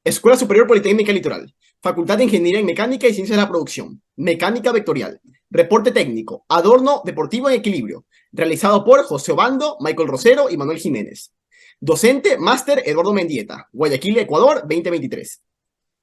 Escuela Superior Politécnica Litoral. Facultad de Ingeniería en Mecánica y Ciencias de la Producción. Mecánica vectorial. Reporte técnico. Adorno deportivo en equilibrio. Realizado por José Obando, Michael Rosero y Manuel Jiménez. Docente, máster Eduardo Mendieta. Guayaquil, Ecuador, 2023.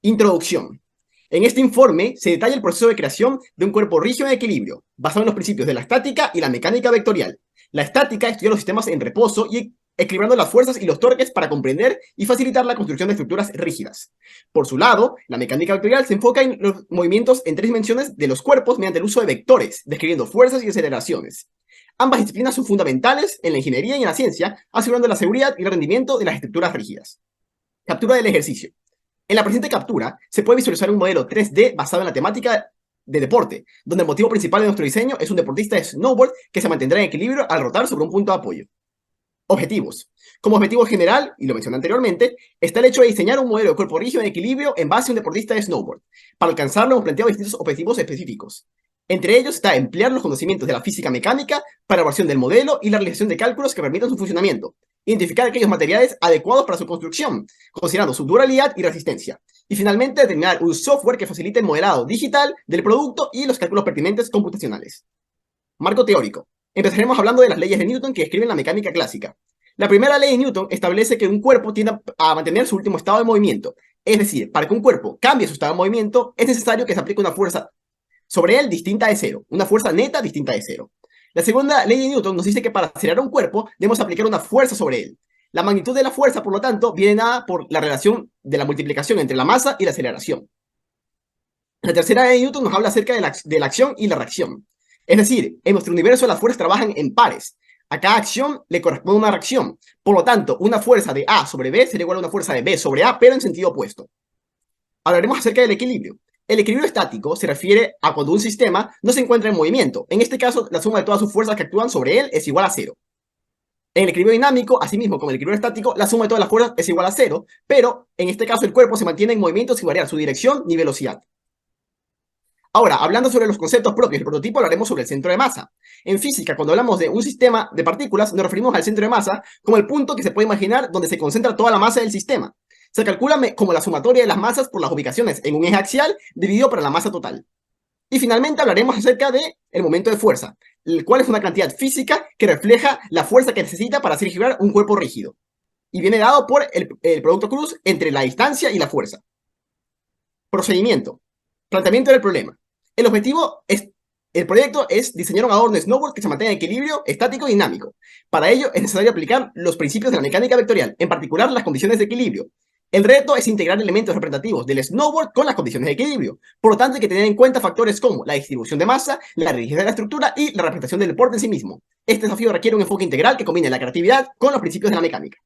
Introducción. En este informe se detalla el proceso de creación de un cuerpo rígido en equilibrio, basado en los principios de la estática y la mecánica vectorial. La estática estudia los sistemas en reposo y equilibrando las fuerzas y los torques para comprender y facilitar la construcción de estructuras rígidas. Por su lado, la mecánica vectorial se enfoca en los movimientos en tres dimensiones de los cuerpos mediante el uso de vectores, describiendo fuerzas y aceleraciones. Ambas disciplinas son fundamentales en la ingeniería y en la ciencia, asegurando la seguridad y el rendimiento de las estructuras rígidas. Captura del ejercicio. En la presente captura se puede visualizar un modelo 3D basado en la temática de deporte, donde el motivo principal de nuestro diseño es un deportista de snowboard que se mantendrá en equilibrio al rotar sobre un punto de apoyo. Objetivos. Como objetivo general, y lo mencioné anteriormente, está el hecho de diseñar un modelo de cuerpo rígido en equilibrio en base a un deportista de snowboard. Para alcanzarlo hemos planteado distintos objetivos específicos. Entre ellos está emplear los conocimientos de la física mecánica para la elaboración del modelo y la realización de cálculos que permitan su funcionamiento. Identificar aquellos materiales adecuados para su construcción, considerando su durabilidad y resistencia. Y finalmente, determinar un software que facilite el modelado digital del producto y los cálculos pertinentes computacionales. Marco teórico. Empezaremos hablando de las leyes de Newton que describen la mecánica clásica. La primera ley de Newton establece que un cuerpo tiende a mantener su último estado de movimiento. Es decir, para que un cuerpo cambie su estado de movimiento, es necesario que se aplique una fuerza sobre él distinta de cero, una fuerza neta distinta de cero. La segunda ley de Newton nos dice que para acelerar un cuerpo debemos aplicar una fuerza sobre él. La magnitud de la fuerza, por lo tanto, viene dada por la relación de la multiplicación entre la masa y la aceleración. La tercera ley de Newton nos habla acerca de la acción y la reacción. Es decir, en nuestro universo las fuerzas trabajan en pares. A cada acción le corresponde una reacción. Por lo tanto, una fuerza de A sobre B será igual a una fuerza de B sobre A, pero en sentido opuesto. Hablaremos acerca del equilibrio. El equilibrio estático se refiere a cuando un sistema no se encuentra en movimiento. En este caso, la suma de todas sus fuerzas que actúan sobre él es igual a cero. En el equilibrio dinámico, asimismo como en el equilibrio estático, la suma de todas las fuerzas es igual a cero, pero en este caso el cuerpo se mantiene en movimiento sin variar su dirección ni velocidad. Ahora, hablando sobre los conceptos propios del prototipo, hablaremos sobre el centro de masa. En física, cuando hablamos de un sistema de partículas, nos referimos al centro de masa como el punto que se puede imaginar donde se concentra toda la masa del sistema. Se calcula como la sumatoria de las masas por las ubicaciones en un eje axial dividido por la masa total. Y finalmente hablaremos acerca del momento de fuerza, el cual es una cantidad física que refleja la fuerza que necesita para hacer girar un cuerpo rígido. Y viene dado por el producto cruz entre la distancia y la fuerza. Procedimiento. Planteamiento del problema. El proyecto es diseñar un adorno de snowboard que se mantenga en equilibrio estático y dinámico. Para ello es necesario aplicar los principios de la mecánica vectorial, en particular las condiciones de equilibrio. El reto es integrar elementos representativos del snowboard con las condiciones de equilibrio. Por lo tanto, hay que tener en cuenta factores como la distribución de masa, la rigidez de la estructura y la representación del deporte en sí mismo. Este desafío requiere un enfoque integral que combine la creatividad con los principios de la mecánica.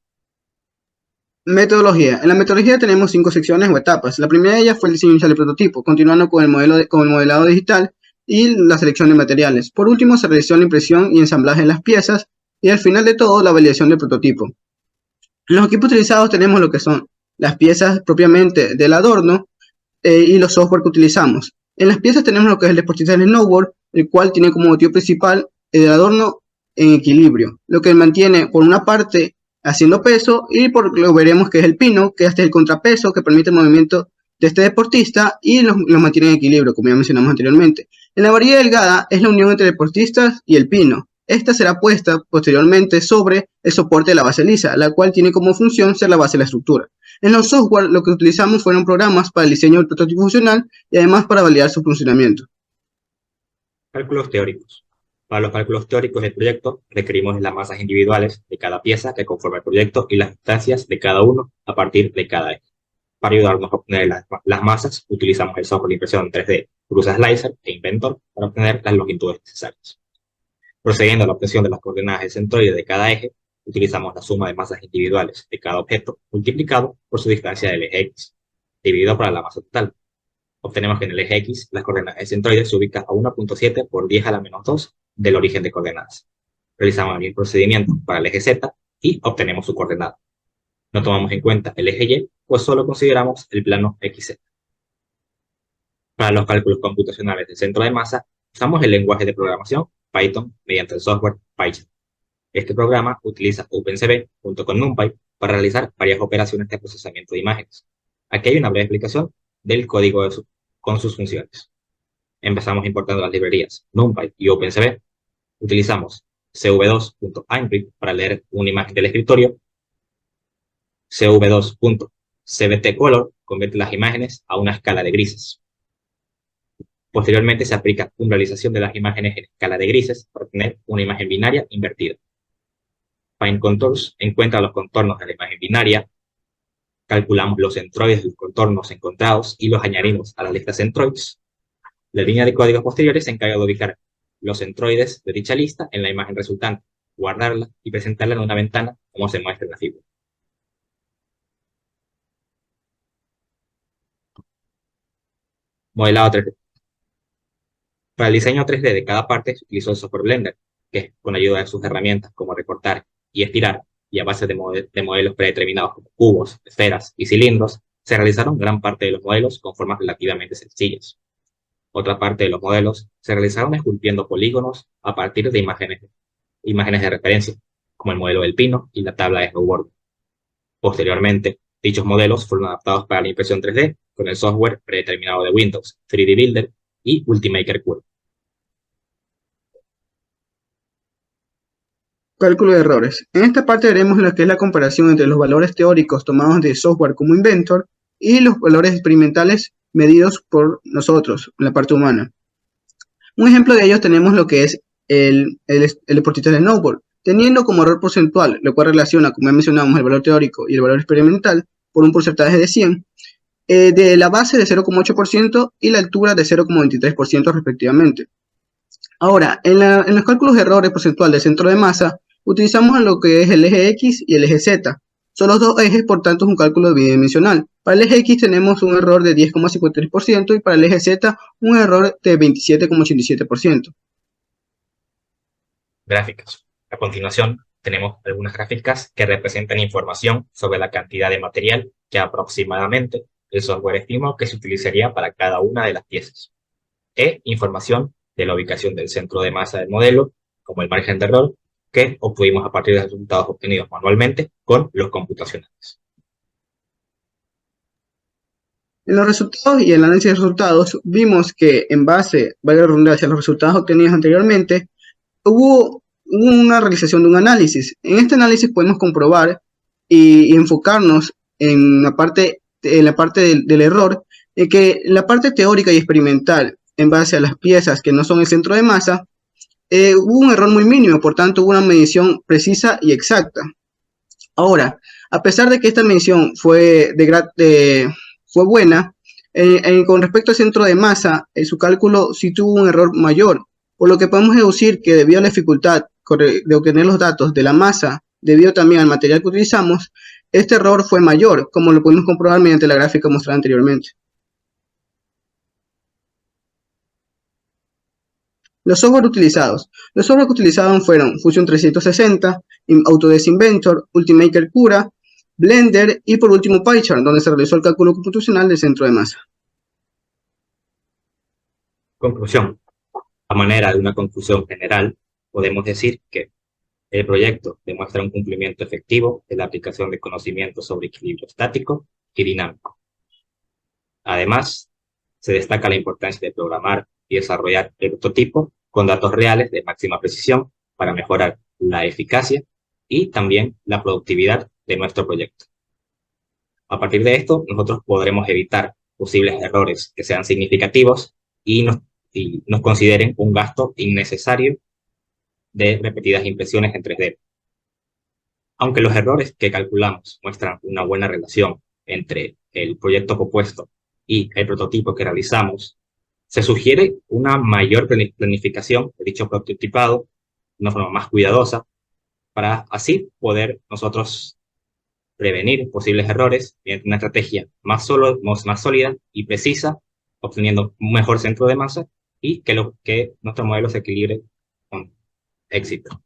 Metodología. En la metodología tenemos 5 secciones o etapas. La primera de ellas fue el diseño inicial del prototipo, continuando con el modelado digital y la selección de materiales. Por último, se realizó la impresión y ensamblaje de las piezas y al final de todo, la validación del prototipo. En los equipos utilizados tenemos lo que son las piezas propiamente del adorno y los software que utilizamos. En las piezas tenemos lo que es el deportista del snowboard, el cual tiene como motivo principal el adorno en equilibrio, lo que mantiene por una parte haciendo peso y por lo veremos que es el pino, que este es el contrapeso que permite el movimiento de este deportista y los mantiene en equilibrio, como ya mencionamos anteriormente. En la varilla delgada es la unión entre deportistas y el pino. Esta será puesta posteriormente sobre el soporte de la base lisa, la cual tiene como función ser la base de la estructura. En los software lo que utilizamos fueron programas para el diseño del prototipo funcional y además para validar su funcionamiento. Cálculos teóricos. Para los cálculos teóricos del proyecto requerimos de las masas individuales de cada pieza que conforma el proyecto y las distancias de cada uno a partir de cada eje. Para ayudarnos a obtener las masas, utilizamos el software de impresión 3D Cruza Slicer e Inventor para obtener las longitudes necesarias. Procediendo a la obtención de las coordenadas del centroide de cada eje, utilizamos la suma de masas individuales de cada objeto multiplicado por su distancia del eje X, dividido por la masa total. Obtenemos que en el eje X las coordenadas del centroide se ubican a 1.7 por 10 a la menos 2 del origen de coordenadas. Realizamos el mismo procedimiento para el eje Z y obtenemos su coordenada. No tomamos en cuenta el eje Y, pues solo consideramos el plano XZ. Para los cálculos computacionales del centro de masa, usamos el lenguaje de programación Python mediante el software PyCharm. Este programa utiliza OpenCV junto con NumPy para realizar varias operaciones de procesamiento de imágenes. Aquí hay una breve explicación del código con sus funciones. Empezamos importando las librerías NumPy y OpenCV. Utilizamos cv2.imprint para leer una imagen del escritorio. cv2.cvtcolor convierte las imágenes a una escala de grises. Posteriormente se aplica una realización de las imágenes en escala de grises para obtener una imagen binaria invertida. FineContours encuentra los contornos de la imagen binaria, calculamos los centroides de los contornos encontrados y los añadimos a la lista centroids. La línea de códigos posteriores se encarga de ubicar los centroides de dicha lista en la imagen resultante, guardarla y presentarla en una ventana como se muestra en la figura. Modelado 3D. Para el diseño 3D de cada parte se utilizó el software Blender, que con ayuda de sus herramientas como recortar y estirar, y a base de modelos predeterminados como cubos, esferas y cilindros, se realizaron gran parte de los modelos con formas relativamente sencillas. Otra parte de los modelos se realizaron esculpiendo polígonos a partir de imágenes de referencia, como el modelo del pino y la tabla de snowboard. Posteriormente, dichos modelos fueron adaptados para la impresión 3D con el software predeterminado de Windows, 3D Builder y Ultimaker Curve. Cálculo de errores. En esta parte veremos lo que es la comparación entre los valores teóricos tomados de software como Inventor y los valores experimentales medidos por nosotros, la parte humana. Un ejemplo de ellos tenemos lo que es el deportista de snowboard, teniendo como error porcentual, lo cual relaciona, como ya mencionamos, el valor teórico y el valor experimental por un porcentaje de 100, de la base de 0,8% y la altura de 0,23% respectivamente. Ahora, en los cálculos de errores porcentual del centro de masa, utilizamos lo que es el eje X y el eje Z. Son los dos ejes, por tanto es un cálculo bidimensional. Para el eje X tenemos un error de 10,53% y para el eje Z un error de 27,87%. Gráficas. A continuación, tenemos algunas gráficas que representan información sobre la cantidad de material que aproximadamente el software estimó que se utilizaría para cada una de las piezas. E información de la ubicación del centro de masa del modelo, como el margen de error, que obtuvimos a partir de los resultados obtenidos manualmente con los computacionales. En los resultados y el análisis de resultados, vimos que en base, valga la redundancia, a los resultados obtenidos anteriormente, hubo una realización de un análisis. En este análisis podemos comprobar y enfocarnos en la parte del error, en que la parte teórica y experimental, en base a las piezas que no son el centro de masa, hubo un error muy mínimo, por tanto hubo una medición precisa y exacta. Ahora, a pesar de que esta medición fue buena, con respecto al centro de masa, su cálculo sí tuvo un error mayor, por lo que podemos deducir que debido a la dificultad de obtener los datos de la masa, debido también al material que utilizamos, este error fue mayor, como lo pudimos comprobar mediante la gráfica mostrada anteriormente. Los software utilizados. Los software que utilizaron fueron Fusion 360, Autodesk Inventor, Ultimaker Cura, Blender y por último PyCharm, donde se realizó el cálculo computacional del centro de masa. Conclusión. A manera de una conclusión general, podemos decir que el proyecto demuestra un cumplimiento efectivo de la aplicación de conocimientos sobre equilibrio estático y dinámico. Además, se destaca la importancia de programar y desarrollar el prototipo con datos reales de máxima precisión para mejorar la eficacia y también la productividad de nuestro proyecto. A partir de esto, nosotros podremos evitar posibles errores que sean significativos y nos consideren un gasto innecesario de repetidas impresiones en 3D. Aunque los errores que calculamos muestran una buena relación entre el proyecto propuesto y el prototipo que realizamos, se sugiere una mayor planificación de dicho prototipado, de una forma más cuidadosa, para así poder nosotros prevenir posibles errores mediante una estrategia más sólida y precisa, obteniendo un mejor centro de masa y que nuestro modelo se equilibre con éxito.